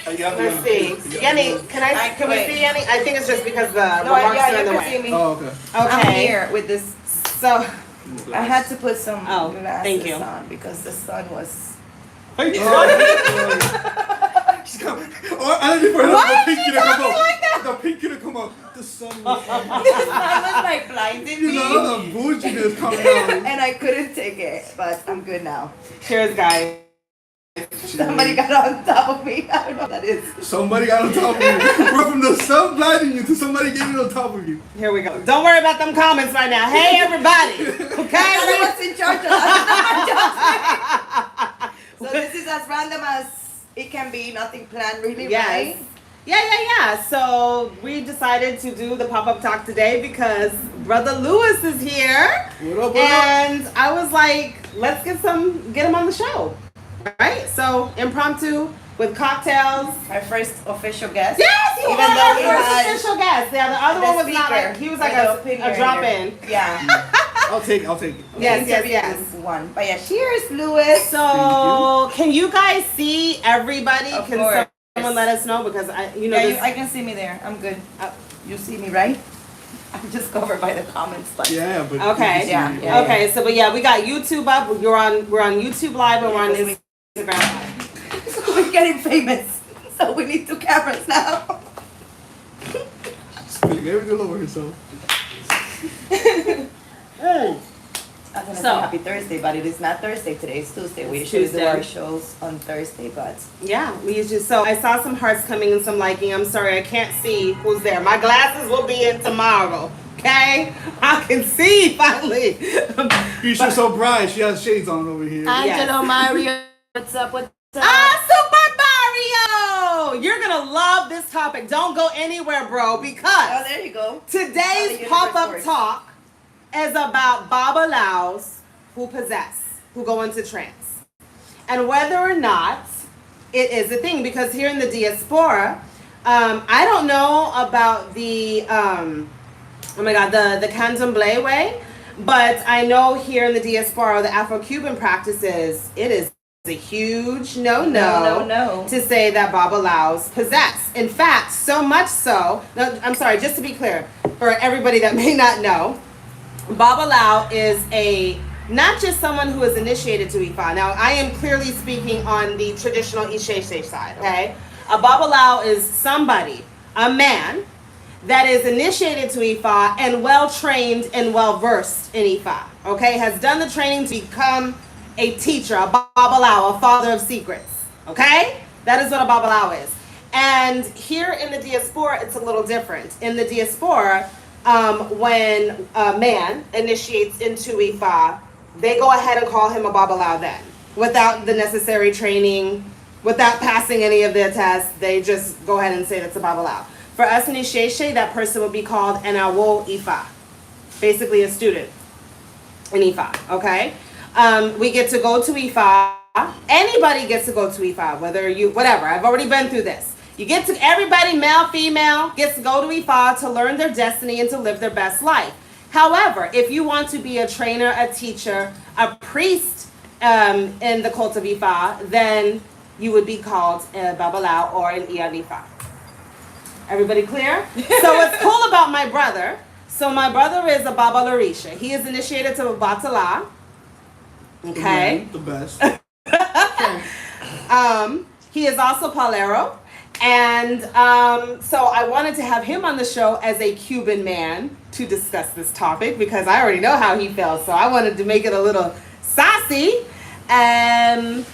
Let's see. Yanni, can we see Yanni? I think it's just because the marks are in the way. See me. Oh, okay. Okay. I'm here with this. So, I had to put some glasses thank you. on because the sun was. She's coming. Oh, I didn't even Why the is pinky she to come talking out. like that? The pinky to come out. The sun was coming. The sun was like blinding You me. know, the bouginess coming out. And I couldn't take it, but I'm good now. cheers, guys. Somebody got on top of me. I don't know what that is. Somebody got on top of you. We're from the sun blinding you to somebody getting on top of you. Here we go. Don't worry about them comments right now. Hey, everybody. Okay? I was in charge of that. So this is as random as it can be. Nothing planned, really, right? Yeah. So we decided to do the pop-up talk today because Brother Lewis is here. What up, And I was like, let's get him on the show. Right? So impromptu with cocktails. Our first official guest. Yes, you Even are though our we first had official guest. Yeah, the other the one was not speaker, like, he was like like the a opinion drop-in. leader. Yeah. I'll take it. Yes. This one. But yeah, cheers, Lewis. So, can you guys see everybody? Of Can course. someone let us know? Because I I can see me there. I'm good. You see me, right? I'm just covered by the comments, but Yeah, but Okay. Yeah. Okay, so but yeah, we got YouTube up. We're on YouTube Live and we're on Instagram Live. we're getting famous, so we need 2 cameras now. Spilling everything over herself. I was gonna So- say happy Thursday, but it is not Thursday today. It's Tuesday. We It's usually do Tuesday. our shows on Thursday, but Yeah, we usually. So I saw some hearts coming and some liking. I'm sorry, I can't see who's there. My glasses will be in tomorrow. Okay, I can see finally. She's so bright. She has shades on over here. Angelo Mario, what's up? What's up? Super Mario! You're gonna love this topic. Don't go anywhere, bro, because Oh, there you go. today's Oh, the pop-up universe talk is about Babalawos who go into trance. And whether or not it is a thing, because here in the diaspora, I don't know about the, the Candomblé way, but I know here in the diaspora, the Afro-Cuban practices, it is a huge no to say that Babalawos possess. In fact, so much so, no, I'm sorry, just to be clear, for everybody that may not know, Babalawo is not just someone who is initiated to Ifa. Now, I am clearly speaking on the traditional Isheshe side, okay? A Babalawo is somebody, a man, that is initiated to Ifa and well-trained and well-versed in Ifa, okay? Has done the training to become a teacher, a Babalawo, a father of secrets, okay? That is what a Babalawo is. And here in the diaspora, it's a little different. In the diaspora, when a man initiates into Ifa, they go ahead and call him a Babalawo then, without the necessary training, without passing any of their tests. They just go ahead and say that's a Babalawo. For us in Isheshe, that person would be called an Awo Ifa, basically a student in Ifa, okay? We get to go to Ifa. Anybody gets to go to Ifa, whatever. I've already been through this. Everybody, male, female, gets to go to Ifa to learn their destiny and to live their best life. However, if you want to be a trainer, a teacher, a priest in the cult of Ifa, then you would be called a Babalawo or an Iyan Ifa. Everybody clear? So what's cool about my brother, my brother is a Babalarisha. He is initiated to a Batala. Okay. The best. He is also Palero. And so I wanted to have him on the show as a Cuban man to discuss this topic because I already know how he feels. So I wanted to make it a little sassy. Hey,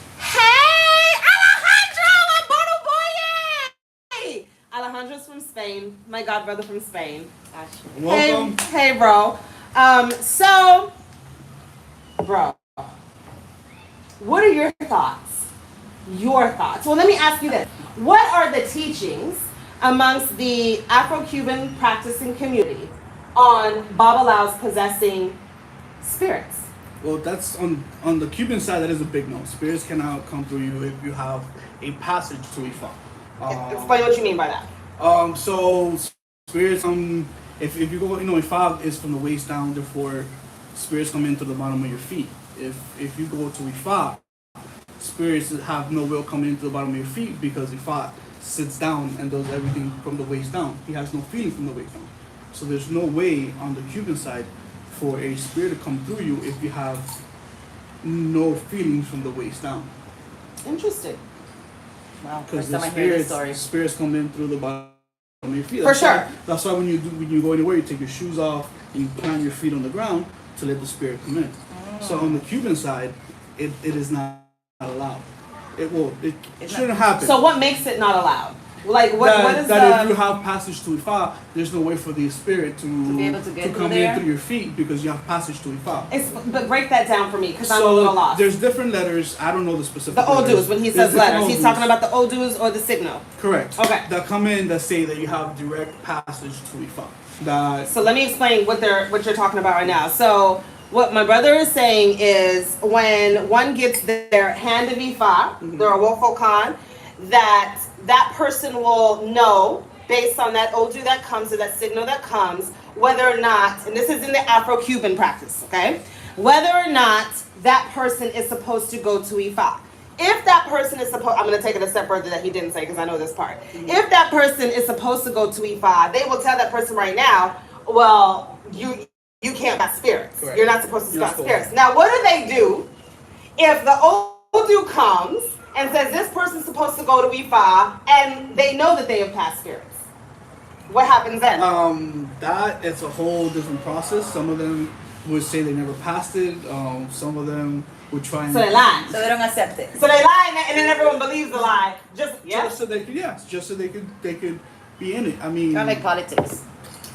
Alejandro Boye! Alejandro's from Spain, my god brother from Spain. Welcome. Hey, bro. Bro, what are your thoughts? Well, let me ask you this. What are the teachings amongst the Afro-Cuban practicing community on Babalawos possessing spirits? Well, that's on the Cuban side. That is a big no. Spirits cannot come through you if you have a passage to Ifa. Explain what you mean by that. So spirits if you go, Ifa is from the waist down. Therefore, spirits come into the bottom of your feet. If you go to Ifa, spirits have no will coming into the bottom of your feet because Ifa sits down and does everything from the waist down. He has no feeling from the waist down. So there's no way on the Cuban side for a spirit to come through you if you have no feelings from the waist down. Interesting. Wow, Because first the time I hear this spirits, story. spirits come in through the bottom of your feet. For sure. That's why when you go anywhere, you take your shoes off and you plant your feet on the ground to let the spirit come in. So on the Cuban side, it is not allowed. It shouldn't happen. So what makes it not allowed? Like what is that if the? you have passage to Ifa, there's no way for the spirit to be able to get come through there? in through your feet because you have passage to Ifa. But break that down for me because I'm a little lost. There's different letters. I don't know the specific. The letters. odus, when he There's says letters, different he's odus. talking about the odus or the signal. Correct. Okay. That come in that say that you have direct passage to Ifa. That So let me explain what you're talking about right now. So what my brother is saying is when one gets their hand of Ifa, their Awofo Khan, that person will know based on that Odu that comes or that signal that comes whether or not, and this is in the Afro-Cuban practice, okay, whether or not that person is supposed to go to Ifa. If that person is supposed, I'm going to take it a step further that he didn't say because I know this part. If that person is supposed to go to Ifa, they will tell that person right now, well, you can't have spirits. Correct. You're not supposed to You're not spot supposed spirits. Now, what do they do if the Odu comes and says this person's supposed to go to Ifa and they know that they have passed spirits? What happens then? that it's a whole different process. Some of them would say they never passed it. Some of them would try and So they lie. So they don't accept it. So they lie and then everyone believes the lie. Just just so they could just so they could be in it. I mean, Kind of like politics.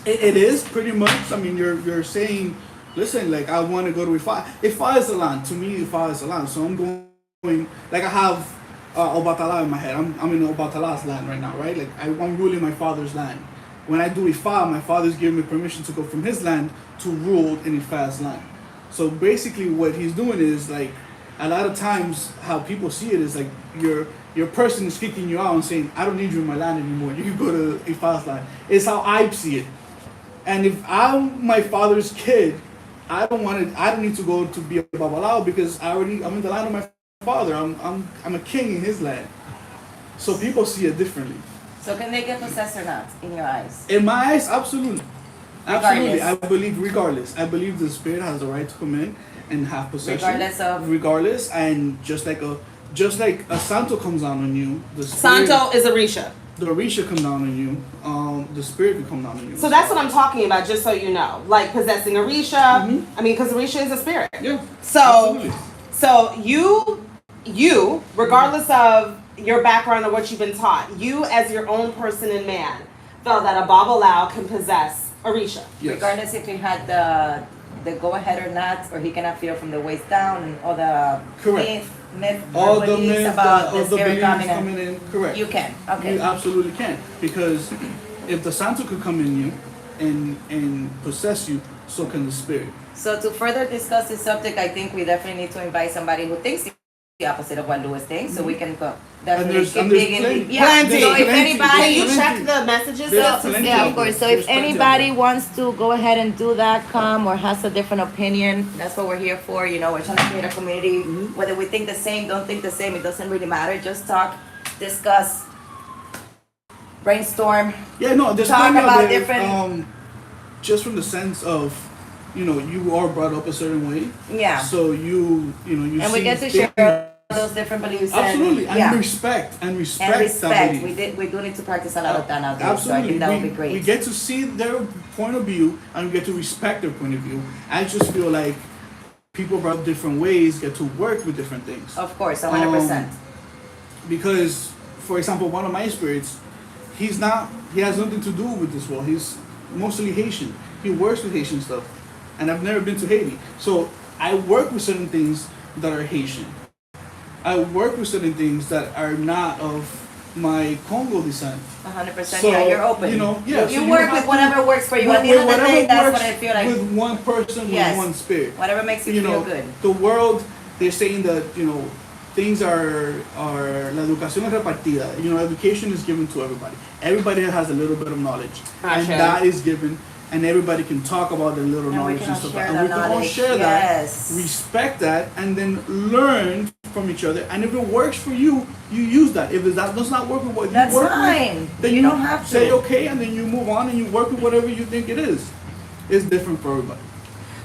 it is pretty much. I mean, you're saying, listen, like I want to go to Ifa. Ifa is the land. To me, Ifa is the land. So I'm going. Like I have Obatala in my head. I'm in Obatala's land right now, right? Like I'm ruling my father's land. When I do Ifa, my father's giving me permission to go from his land to rule in Ifa's land. So basically, what he's doing is like a lot of times how people see it is like your person is kicking you out and saying, I don't need you in my land anymore. You can go to Ifa's land. It's how I see it. And if I'm my father's kid, I don't need to go to be a Babalao because I'm in the land of my father. I'm a king in his land. So people see it differently. So can they get possessed or not, in your eyes? In my eyes, absolutely. Absolutely. Regardless. I believe the spirit has the right to come in and have possession. Regardless of? And just like a Santo comes down on you, the spirit, Santo is Orisha. the Orisha come down on you, the spirit will come down on you. So that's what I'm talking about, just so you know. Like possessing Orisha. I mean, because Orisha is a spirit. Yeah. So, absolutely. so you, regardless of your background or what you've been taught, you as your own person and man felt that a Babalao can possess Orisha. Yes. Regardless if he had the go ahead or not, or he cannot feel from the waist down and all the Correct. myth All the beliefs myths about the of the spirit beliefs coming coming in, correct. You can. Okay. You absolutely can. Because if the Santo could come in you and possess you, so can the spirit. So to further discuss this subject, I think we definitely need to invite somebody who thinks the opposite of what Louis thinks, so we can go definitely there's- keep and there's digging. plenty. Yeah. Plenty. So if Plenty. anybody, Can you There's check plenty. the messages? There's up? plenty. yeah, of course. So There's if plenty of anybody them. wants to go ahead and do that, come or has a different opinion, that's what we're here for. You know, we're trying to create a community. Whether we think the same, don't think the same, it doesn't really matter. Just talk, discuss, brainstorm. Yeah, no, there's Talk plenty of about it, different- just from the sense of, you are brought up a certain way. Yeah. So you And we see get to things- share those different beliefs. Absolutely, and yeah. respect And that respect. belief. We do need to practice a lot of that nowadays. So I Absolutely, think that would be great. we get to see their point of view and we get to respect their point of view. I just feel like people brought up different ways get to work with different things. Of course, 100%. Because, for example, one of my spirits, he has nothing to do with this world. He's mostly Haitian. He works with Haitian stuff. And I've never been to Haiti. So I work with certain things that are Haitian. I work with certain things that are not of my Congo descent. 100%. So, yeah, you're open. You you work with whatever works for you. At the end of the day, that's what I feel like. With one person, Yes. with one spirit. Whatever makes you feel good. The world, they're saying that, things are la educación es repartida. Education is given to everybody. Everybody has a little bit of knowledge. And Sure. that is given, and everybody can talk about their little And we knowledge can and all stuff. share And that we can all knowledge. share Yes. that, respect that, and then learn from each other, and if it works for you, you use that. If that does not work with what That's you work fine. with, then You don't have to. say okay, and then you move on and you work with whatever you think it is. It's different for everybody.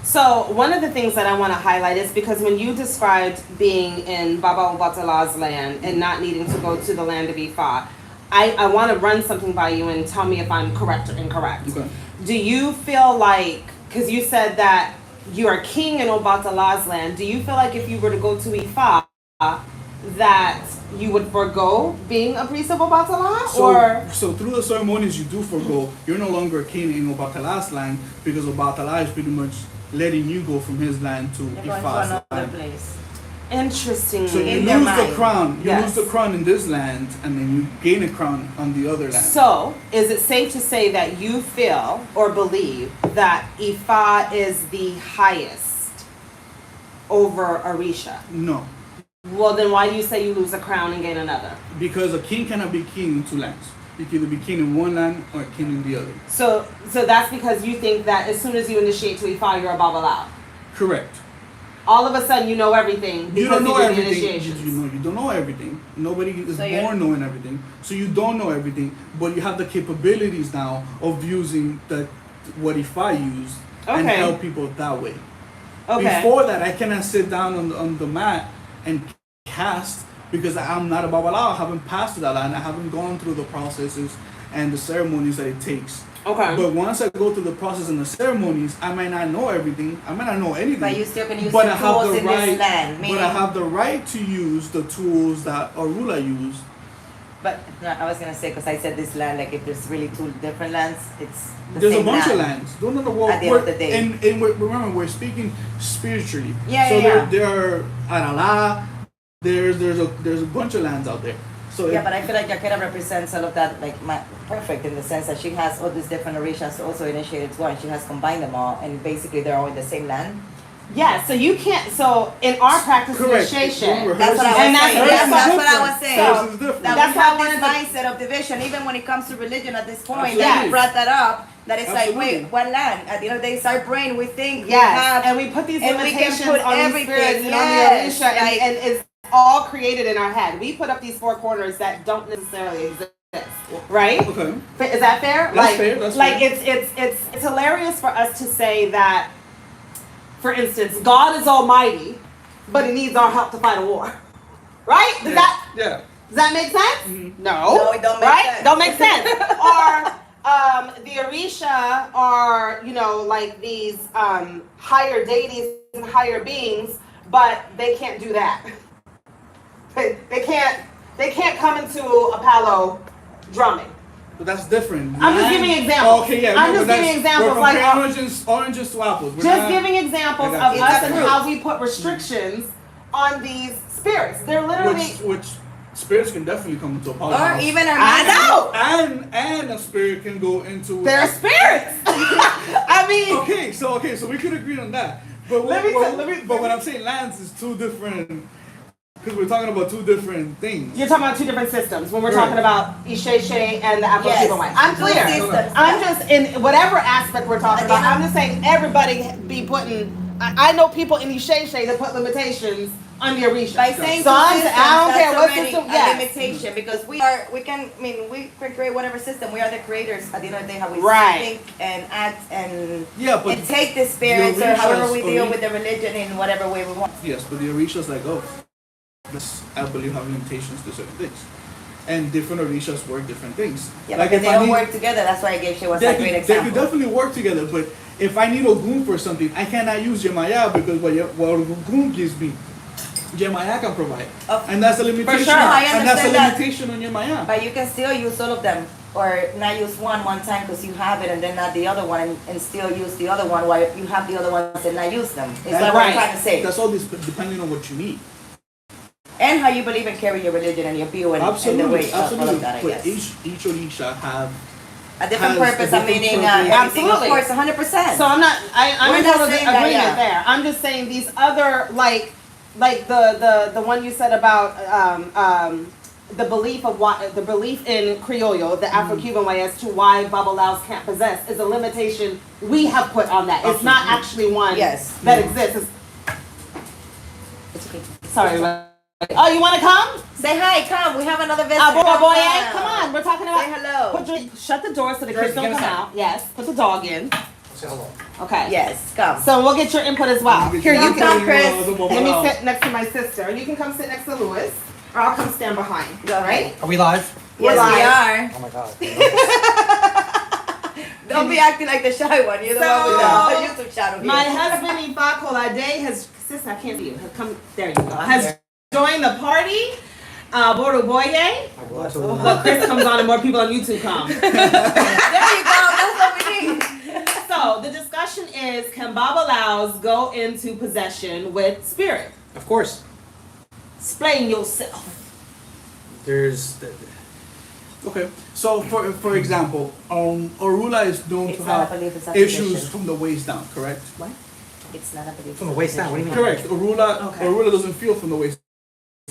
So one of the things that I want to highlight is because when you described being in Baba Watala's land and not needing to go to the land of Ifa, I want to run something by you and tell me if I'm correct or incorrect. Okay. Do you feel like, because you said that you are king in Obatala's land, do you feel like if you were to go to Ifa, that you would forego being a priest of Obatala? So through the ceremonies you do forgo, you're no longer a king in Obatala's land because Obatala is pretty much letting you go from his land to You're going to Ifa's another land. place. Interesting. So you In their lose the mind. crown. You Yes. lose the crown in this land, and then you gain a crown on the other land. So, is it safe to say that you feel or believe that Ifa is the highest over Orisha? No, Well, then why do you say you lose a crown and gain another? because a king cannot be king in two lands. You can either be king in one land or king in the other. So that's because you think that as soon as you initiate to Ifa, you're a Babalao. Correct. All of a sudden, you know everything because You don't know did the everything. initiations. You don't know everything. Nobody is So you're- born knowing everything. So you don't know everything, but you have the capabilities now of using what Ifa used and Okay. help people that way. Okay. Before that, I cannot sit down on the mat and cast because I'm not a Babalao. I haven't passed to that land. I haven't gone through the processes and the ceremonies that it takes. Okay. But once I go through the process and the ceremonies, I might not know everything. I might not know anything. But you still can use But the I have tools the in right. this land. But Meaning, I have the right to use the tools that Orula used. but no, I was gonna say because I said this land, like if there's really two different lands, it's the There's a same bunch land. of lands. No. Well, At the end of the day. And remember, we're speaking spiritually. Yeah, so yeah, there are Arala. There's a bunch of lands out there. So Yeah, but I feel like Yakira represents all of that, like perfect in the sense that she has all these different orishas also initiated to her, and she has combined them all, and basically they're all in the same land. Yeah, so you can't. So in our practice correct. initiation, Remember, That's what I was And that's- saying. that's That's what I different. was saying. Hers is different. That That's we why I have this wanted mindset of division, even when it comes to religion at this point. Absolutely. That you brought that up. That it's like, Absolutely. wait, one land. At the end of the day, it's our brain. We think we yes, have, and we put these and we can limitations put on these everything, spirits and on the yes, Orisha, like- and it's all created in our head. We put up these four corners that don't necessarily exist, right? Okay. Is that fair? That's fair, that's like fair. it's hilarious for us to say that. For instance, God is almighty, but he needs our help to fight a war. Right? Does Yeah. that make sense? Mhm. No, it don't make right? sense. Don't make sense. Or the Orisha are, like these higher deities and higher beings, but they can't do that. They can't come into Apollo drumming. But that's different. I'm just giving examples. Okay, yeah. I'm no, just but giving that's- examples, We're like, comparing oranges to apples. We're Just not- giving examples I got of you. us It's and true. how we put restrictions on these spirits. They're literally. which spirits can definitely come into a or polyhouse. even a I know. And a spirit can go into. They're spirits. I mean, Okay, so we could agree on that. But but when I'm saying lands is two different, because we're talking about two different things. you're talking about two different systems when we're Right. talking about Isheshe and the Afro Yes. Cuban way. I'm Two clear. systems. I'm just in whatever aspect we're talking about. I'm just saying everybody be putting. I know people in Isheshe that put limitations on the Orisha. By saying so two I systems, don't care that's what already system. a Yes. limitation because we can create whatever system. We are the creators at the end of the day, how we Right. think and act and, Yeah, but and take the spirits the or however we Orishas, deal with the religion in whatever way we want. yes, but the Orishas like I believe have limitations to certain things, and different Orishas work different things. Yeah, like because if they I don't need, work together. That's why I gave Shewa they a could, great they example. could definitely work together. But if I need Ogun for something, I cannot use Jemaya because what Ogun gives me, Jemaya can provide, and that's a limitation. sure. I And that's a understand that. limitation on Jemaya. But you can still use all of them, or not use one time because you have it, and then not the other one, and still use the other one while you have the other ones and not use them. Is That's that what I'm right. trying to say? That's all this depending on what you need. And how you believe and carry your religion and your view and, and the way all of that, I But guess. each Orisha have A different has a purpose, a different meaning, purpose. everything, of Absolutely. course, 100%. So I'm not. I'm We're in not total saying that, agreement yeah. there. I'm just saying these other like the one you said about the belief in Criollo, the Afro-Cuban way as to why Babalawos can't possess is a limitation we have put on that. It's not actually one Yes. that exists. It's okay. Sorry. Oh, you want to come? Say hi, come. We have another visitor. Come on. We're talking about. Say hello. Shut the door so the kids don't give come us a- out. Yes. Put the dog in. Say hello. Okay. Yes, come. So we'll get your input as well. Here, you come, can. Chris. Let me sit next to my sister, and you can come sit next to Louis, or I'll come stand behind. Go Right? Are we live? Yes, live. Oh my god. Don't be acting like the shy one. You're the So, one with the YouTube channel. My husband Ifa Kolade has, sister, I can't see you. Has come. There you go. Has joined the party. Boruboye. But Chris comes on and more people on YouTube come. There you go. That's what we need. So the discussion is, can Babalawos go into possession with spirit? Of course. Explain yourself. There's. Okay, so for example, Orula is known It's to not a have belief, it's a issues tradition. from the waist down, correct? What? It's not a belief. From the waist down, what do you mean? Correct. Orula Okay. Orula doesn't feel from the waist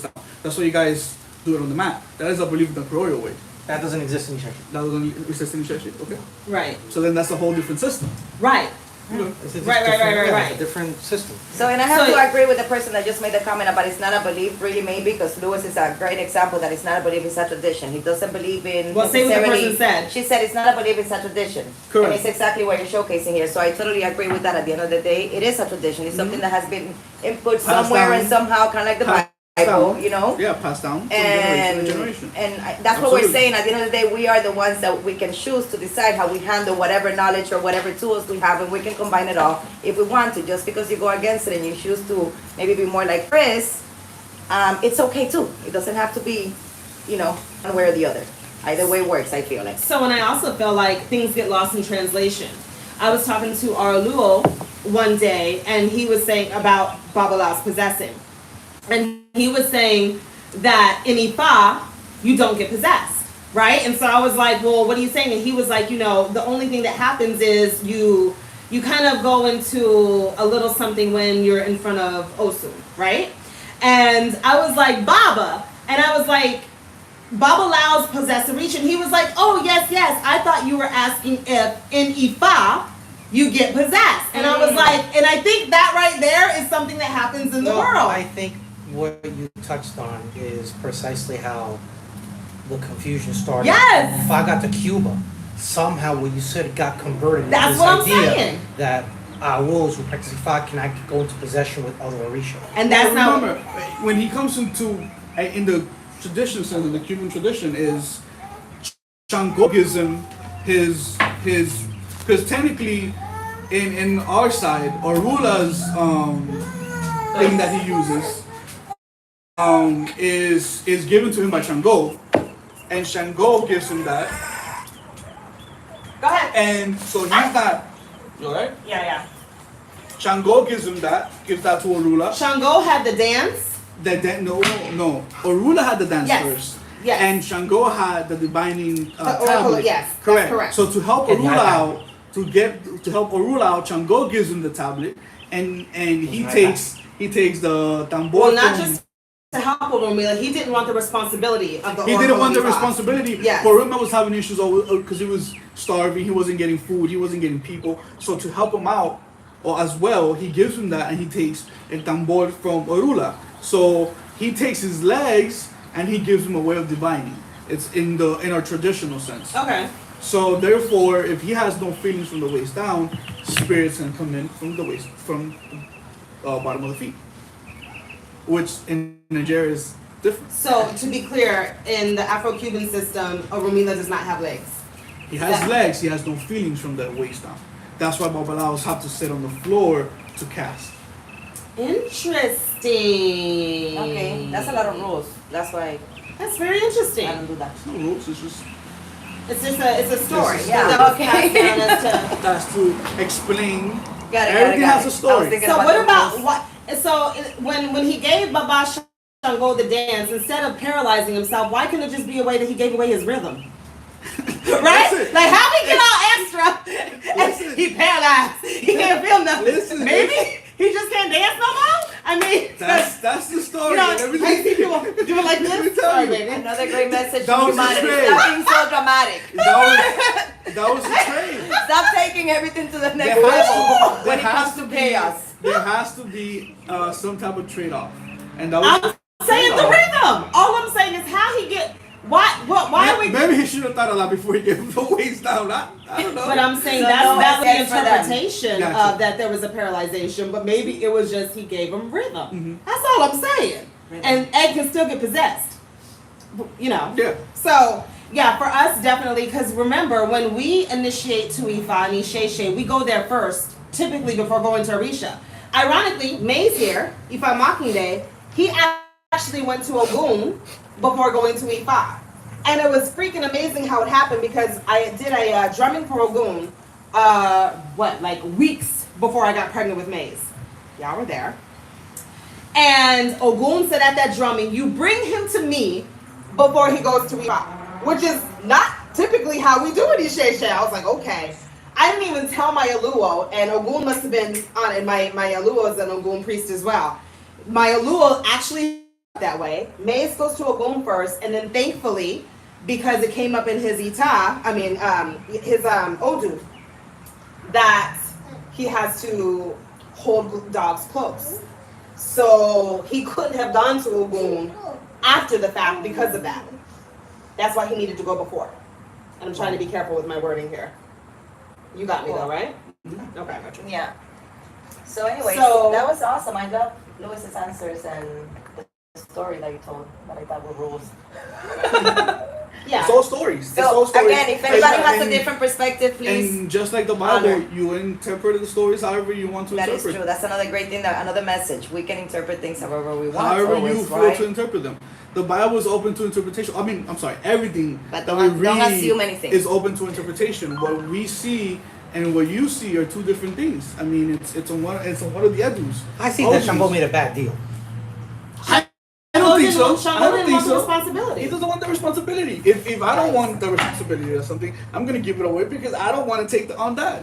down. That's why you guys do it on the mat. That is, I believe, the Peoria way. That doesn't exist in church. That doesn't exist in Cheshire. Okay. Right. So then that's a whole different system. Right. You know? It's a Right. a different system. So, and I have So- to agree with the person that just made the comment about it's not a belief, really, maybe, because Louis is a great example that it's not a belief, it's a tradition. He doesn't believe in. Well, say what the necessarily- person said. She said it's not a belief, it's a tradition. Correct. And it's exactly what you're showcasing here. So I totally agree with that. At the end of the day, it is a tradition. It's something that has been input somewhere down. and somehow, kind of like the Passed Bible, down. you know? Yeah, passed down from And, generation to generation. that's what we're Absolutely. saying. At the end of the day, we are the ones that we can choose to decide how we handle whatever knowledge or whatever tools we have, and we can combine it all if we want to. Just because you go against it and you choose to maybe be more like Chris, it's okay too. It doesn't have to be, one way or the other. Either way works, I feel like. So, and I also feel like things get lost in translation. I was talking to Arluo one day, and he was saying about Babalawos possessing. And he was saying that in Ifa, you don't get possessed, right? And so I was like, well, what are you saying? And he was like, the only thing that happens is you kind of go into a little something when you're in front of Osu, right? And I was like, Baba. And I was like, Babalawos possess a reach. And he was like, oh, yes. I thought you were asking if in Ifa you get possessed. And I was like, and I think that right there is something that happens in the world. I think what you touched on is precisely how the confusion started. Yes. If I got to Cuba, somehow what you said got converted That's into what this I'm idea saying. that wolves who practice Ifa can I go into possession with other Orisha. And that's Now, not. remember, when he comes into, in the tradition sense, in the Cuban tradition, is Shango gives him his, because technically, in our side, Orula's thing that he uses is given to him by Shango, and Shango gives him that, Go ahead. and so he's not. You alright? Yeah. Shango gives that to Orula. Shango had the dance. No. Orula had the dance Yes. first. Yes. And Shango had the divining The oracle, tablet. yes, that's Correct. correct. So to help And Orula that- out, to help Orula out, Shango gives him the tablet, and he Right. takes the tambor. Well, not from- just to help Orumila, he didn't want the responsibility of the He oracle didn't want the of Ifa. responsibility. Yes. Oruma was having issues because he was starving. He wasn't getting food. He wasn't getting people. So to help him out, or as well, he gives him that, and he takes a tambor from Orula. So he takes his legs and he gives him a way of divining. It's in our traditional sense. Okay. So therefore, if he has no feelings from the waist down, spirits can come in from the waist, from the bottom of the feet, which in Nigeria is different. So to be clear, in the Afro-Cuban system, Orumila does not have legs. He has legs, he has no feelings from the waist down. That's why Babalawos have to sit on the floor to cast. Interesting. Okay, that's a lot of rules. That's why That's very I interesting. don't do that. It's no rules, it's just It's a story. It's a Yeah, that was okay. passed down as to- that's to explain. Got it. Everything has a I was story. thinking So about what the about rules. what? So when he gave Baba Shango the dance, instead of paralyzing himself, why couldn't it just be a way that he gave away his rhythm? Right? Listen. Like how we get all extra? Listen. He paralyzed. He can't feel nothing. Listen. Maybe he just can't dance no more. I mean, That's the story. you know, and I everything. see people do it like Let me this. tell Sorry, you. baby. Another great message That to was the humanity. trade. Stop being so dramatic. That was the trade. Stop taking everything to the next There has level to- when it there comes has to to be- chaos. There has to be some type of trade-off, and that was I'm saying the Why are we? Maybe he should have thought of that before he gave the waist down. I don't know. But I'm saying So that no was the SS for them. interpretation Gotcha. of that there was a paralyzation, but maybe it was just he gave him rhythm. Mhm. That's all I'm saying. Rhythm. And Ed can still get possessed. You know. Yeah. So yeah, for us definitely, because remember when we initiate to Ifa and Isheshe, we go there first, typically before going to Orisha. Ironically, May's here, Ifa Makinde, he actually went to Ogun before going to Ifa. And it was freaking amazing how it happened because I did a drumming for Ogun, like weeks before I got pregnant with Maze. Y'all were there. And Ogun said at that drumming, you bring him to me before he goes to Ifa, which is not typically how we do it in Isheshe. I was like, okay. I didn't even tell my Aluo, and Ogun must have been on it. My Aluo is an Ogun priest as well. My Aluo actually that way. Mace goes to Ogun first, and then thankfully, because it came up in his his Odu, that he has to hold dogs close. So he couldn't have gone to Ogun after the fact because of that. That's why he needed to go before. And I'm trying to be careful with my wording here. You got me though, right? Okay, I got you. Yeah. So anyway, So- that was awesome. I love Lewis's answers and the story that you told that I thought were rules. Yeah. It's all stories. It's So all stories. again, if anybody has a And- different perspective, please. And just like the Bible, honor. you interpret the stories however you want to That is interpret. true. That's another great thing. Another message. We can interpret things however we want. However always, you feel right? to interpret them. The Bible is open to interpretation. I mean, I'm sorry, everything But that don't- we don't read assume anything. is open to interpretation. What we see and what you see are two different things. I mean, it's on one of the edus. I see that Shambo made a bad deal. I don't think so. Shango I don't didn't think want the so. responsibility. He doesn't want the responsibility. If I don't want the responsibility or something, I'm gonna give it away because I don't want to take on that.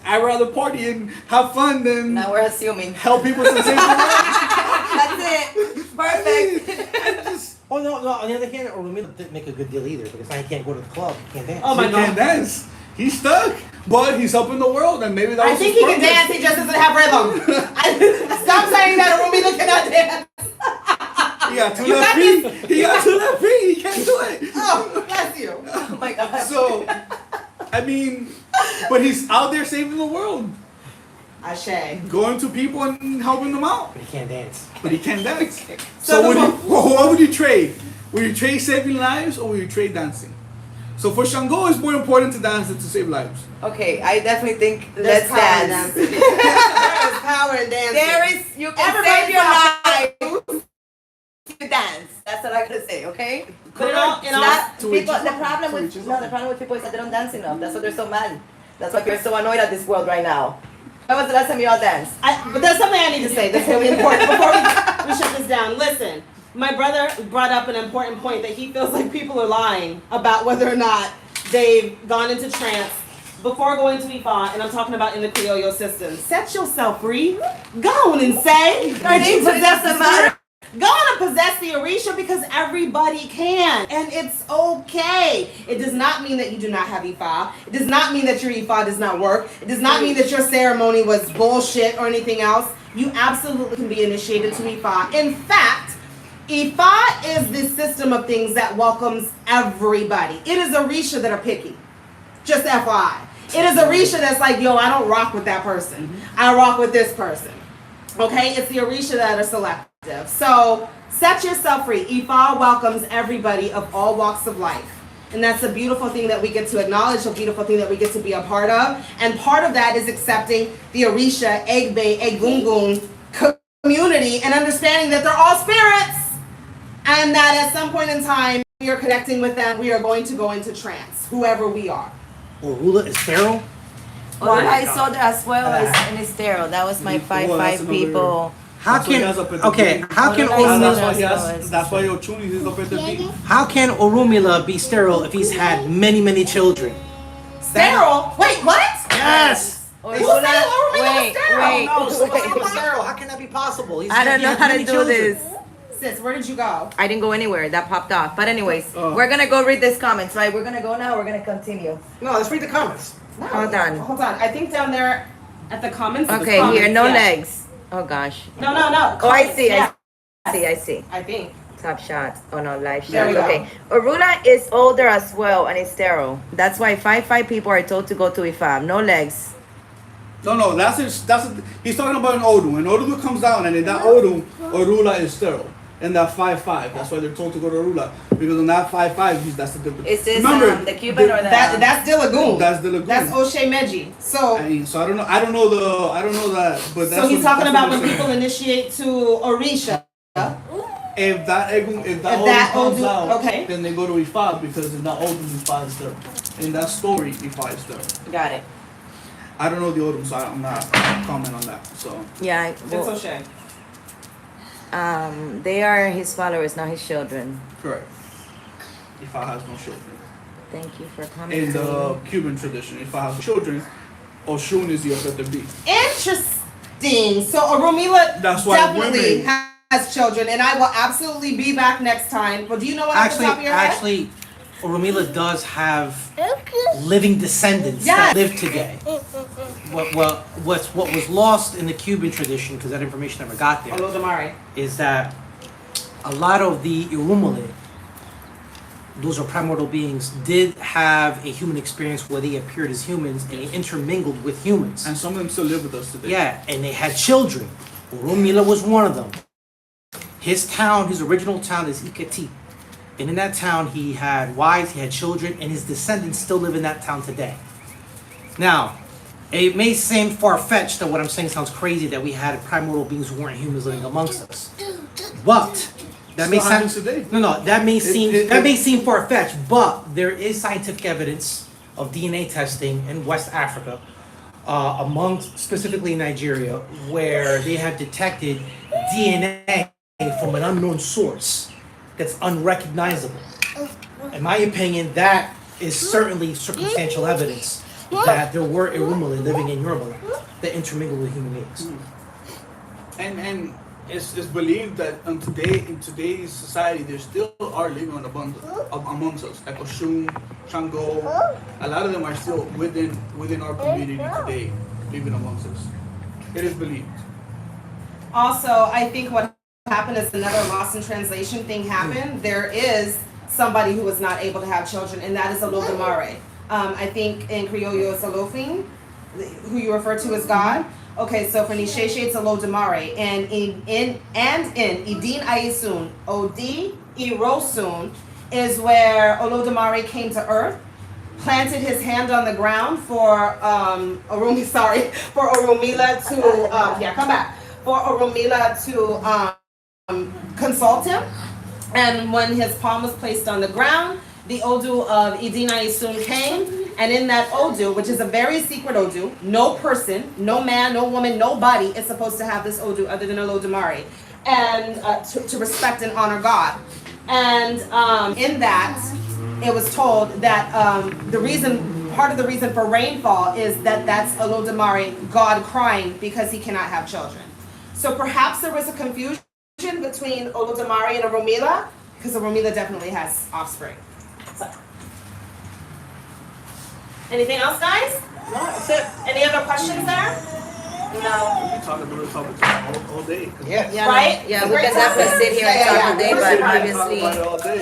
I rather party and have fun than Now we're assuming. help people sensation. That's it. Perfect. Oh no! On the other hand, Orumila didn't make a good deal either because now he can't go to the club. He can't dance. Oh my He can't God. dance. He's stuck, but he's helping the world, and maybe that I was think his he can purpose. dance, he just doesn't have rhythm. Stop saying that Arumila cannot dance. He got two You left got feet. He got 2 left feet. He can't do it. Oh, bless you. Oh my God. So, I mean, but he's out there saving the world, Ashe. going to people and helping them out. But he can't dance. But he can't dance. So So the what would you trade? Would you trade saving lives or would you trade dancing? So for Shango, it's more important to dance than to save lives. Okay, I definitely think There's let's power in dance. dancing. There is power in dancing. There is, you can Everybody's save your got- life if you dance. That's what I'm gonna say, okay? But in all, It's not To each people. his The own. problem To each with his no, own. the problem with people is that they don't dance enough. That's why they're so mad. That's why they're so annoyed at this world right now. When was the last time you all danced? but there's something I need to say that's really important before we shut this down. Listen, my brother brought up an important point that he feels like people are lying about whether or not they've gone into trance before going to Ifa, and I'm talking about in the Criollo system. Set yourself free. Go on and say, I need to possess the doesn't matter. Go on and possess the Orisha because everybody can. And it's okay. It does not mean that you do not have Ifa. It does not mean that your Ifa does not work. It does not mean that your ceremony was bullshit or anything else. You absolutely can be initiated to Ifa. In fact, Ifa is the system of things that welcomes everybody. It is Orisha that are picky. Just FYI. It is Orisha that's like, yo, I don't rock with that person. I rock with this person. Okay? It's the Orisha that are selective. So set yourself free. Ifa welcomes everybody of all walks of life. And that's a beautiful thing that we get to acknowledge, a beautiful thing that we get to be a part of. And part of that is accepting the Orisha, Egbe, Egungun community and understanding that they're all spirits. And that at some point in time, we are connecting with them. We are going to go into trance, whoever we are. Orula is feral. Oh, I saw that as well as in Estero. That was my Well, that's 5 another- people. How That's why he can has a pet okay? beak. How can Oh, no, That's no, why Orumila? he no. has. That's why Ochuni is up at the beat. How can Orumila be sterile if he's had many children? Sterile? Wait, what? Yes. Oh, Who Estero- said Orumila wait, was sterile? wait. No, someone's sterile. How can that be possible? I don't know how to do this. Sis, where did you go? I didn't go anywhere. That popped off. But anyways, Oh. we're gonna go read these comments, right? We're gonna go now. We're gonna continue. No, let's read the comments. No, Hold on. Hold on. I think down there at the comments. Okay, there's here, comments, no yeah. legs. Oh gosh. No. Oh, I comments, see. yeah. I see. I think. Top shot. Oh no, live There shot. we go. Okay. Orula is older as well and is sterile. That's why 5'5" people are told to go to IFAB. No legs. No, he's talking about an Odu. When Odu comes down, and in that Odu, Orula is sterile. And that 5'5", that's why they're told to go to Orula. Because on that 5'5", that's the difference. Is this Remember, the Cuban or the... That's the lagoon. That's the lagoon. That's O'Shea Meji. So So I don't know that, but that's so he's what- talking that's about what when they're people saying. initiate to Orisha. If that that Odu comes Odu- out, okay. then they go to Ifa because in that Odu Ifa is there. In that story, Ifa is there. Got it. I don't know the Odu, so I'm not comment on that. So Yeah. It's Well, O'Shea. they are his followers, not his children. correct. Ifa has no children. Thank you for commenting. In the Cuban tradition, Ifa has children, Oshun is the offended beast. Interesting. So Oromila That's why definitely women- has children, and I will absolutely be back next time. But do you know what off the top of your head? Actually, Oromila does have living descendants Yes. that live today. What was lost in the Cuban tradition, because that information never got there, Olodumare. is that a lot of the Irumale, those are primordial beings, did have a human experience where they appeared as humans and they intermingled with humans. And some of them still live with us today. Yeah, and they had children. Oromila was one of them. His town, his original town is Ikati. And in that town, he had wives, he had children, and his descendants still live in that town today. Now, it may seem far-fetched that what I'm saying sounds crazy, that we had primordial beings who weren't humans living amongst us. But that may Still happens sound today. no, that may seem it- far-fetched, but there is scientific evidence of DNA testing in West Africa, amongst specifically Nigeria, where they have detected DNA from an unknown source that's unrecognizable. In my opinion, that is certainly circumstantial evidence that there were Irumale living in Yoruba that intermingled with human beings. And it's believed that in today's society, there still are living on amongst us, like Oshun, Shango. A lot of them are still within our community today, living amongst us. It is believed. Also, I think what happened is another lost in translation thing happened. There is somebody who was not able to have children, and that is Olodumare. I think in Criollo it's Olofin, who you refer to as God. Okay, so for Nisheshe it's Olodumare, and in Idin Ayisun, Odi Irosun is where Olodumare came to earth, planted his hand on the ground for for Oromila to come back. For Oromila to consult him, and when his palm was placed on the ground, the Odu of Idina Isun came, and in that Odu, which is a very secret Odu, no person, no man, no woman, nobody is supposed to have this Odu other than Olodumare, and to respect and honor God. And in that, it was told that part of the reason for rainfall is that's Olodumare, God crying because he cannot have children. So perhaps there was a confusion between Olodumare and Oromila, because Oromila definitely has offspring. So. Anything else, guys? No, that's it. Any other questions there? No. We can talk about this topic all day. Yes. Yeah, Right? Yeah, It's a we great can definitely topic. sit here Yeah, and talk yeah, all day, yeah. but Listen, obviously Talk about it all day.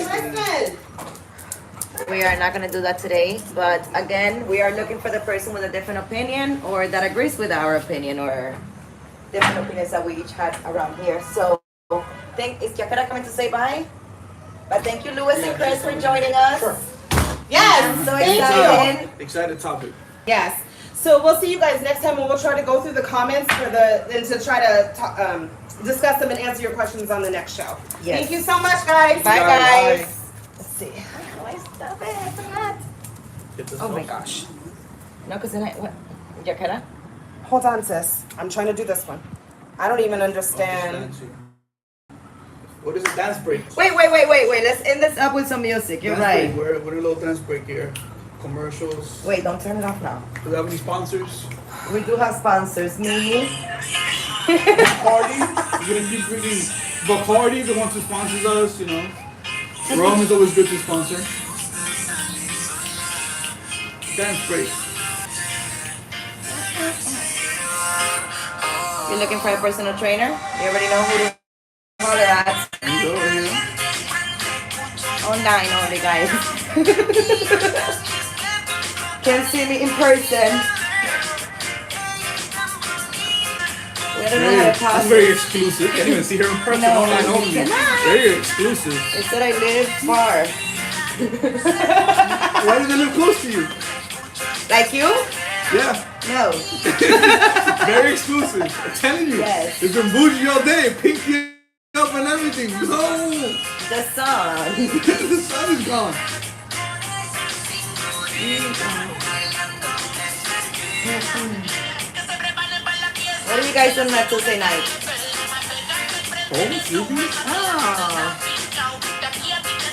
Listen. we are not going to do that today. But again, we are looking for the person with a different opinion or that agrees with our opinion or different opinions that we each had around here. So, is Yakara coming to say bye? But thank you, Louis and Chris, for joining us. Sure. Yes, So thank you. excited. Excited topic. Yes. So we'll see you guys next time, and we'll try to go through the comments and to try to discuss them and answer your questions on the next show. Yes. Thank you so much, guys. Bye, Bye. guys. Let's see. How do I stop it? I forgot. Get this Oh my off. gosh. No, because then what? Yakara? Hold on, sis. I'm trying to do this one. I don't even understand. What is a dance break? Wait. Let's end this up with some music. You're Dance right. break. We're a little dance break here. Commercials. Wait, don't turn it off now. Do we have any sponsors? We do have sponsors. Me. Bacardi. We're gonna keep drinking Bacardi, the one who sponsors us, you know. Rum is always good to sponsor. Dance break. You're looking for a personal trainer? You already know who to holler at. There you go, right here. online only, guys. Can see me in person. We don't know how to That's pass very it. exclusive. Can't even see her in person. No, Online you only. cannot. Very exclusive. They said I live far. Why did they live close to you? Like you? Yeah. No. Very exclusive. I'm telling you. Yes. It's been bougie all day. Pinky up and everything. No. The sun. The sun is gone. What are you guys doing on Tuesday night? Oh, sleeping? Oh.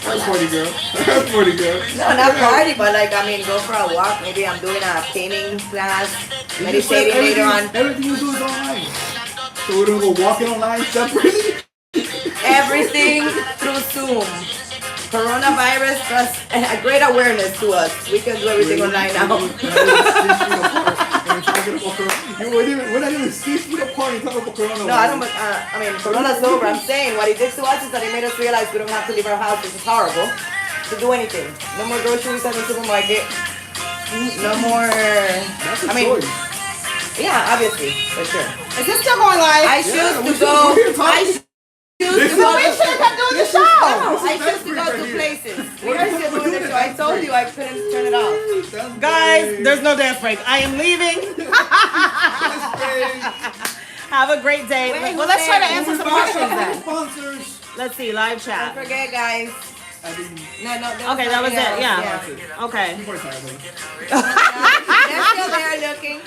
Party girl. Party girl. No, not party, but like, I mean, go for a walk. Maybe I'm doing a painting class, You just said meditating later on. Everything you do is online. So we're gonna go walking online separately? Everything through Zoom. Coronavirus plus a great awareness to us. We can do everything online now. We're not even 6 feet apart and talking about Corona. No, I don't. I mean, Corona's over. I'm saying what it did to us is that it made us realize we don't have to leave our house. This is horrible to do anything. No more groceries at the supermarket. No more. That's a I mean, choice. yeah, obviously, for sure. Is this still going live? I choose we to should- go. we're here talking. I choose to This go. We should have kept doing the No, show. I choose to go to places. We are still doing the show. I told you I couldn't turn it off. That's Guys, great. there's no dance break. I am leaving. That's great. Have a great day. Wait, Well, let's try to who's answer there? some questions then. Sponsors. Let's see, live Don't chat. forget, guys. I mean, No. Okay, that was it. something else, Yeah. Okay. before time, buddy. They're still there looking.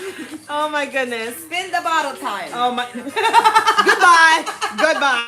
Oh my goodness. Spin the bottle time. Oh my. Goodbye. Goodbye.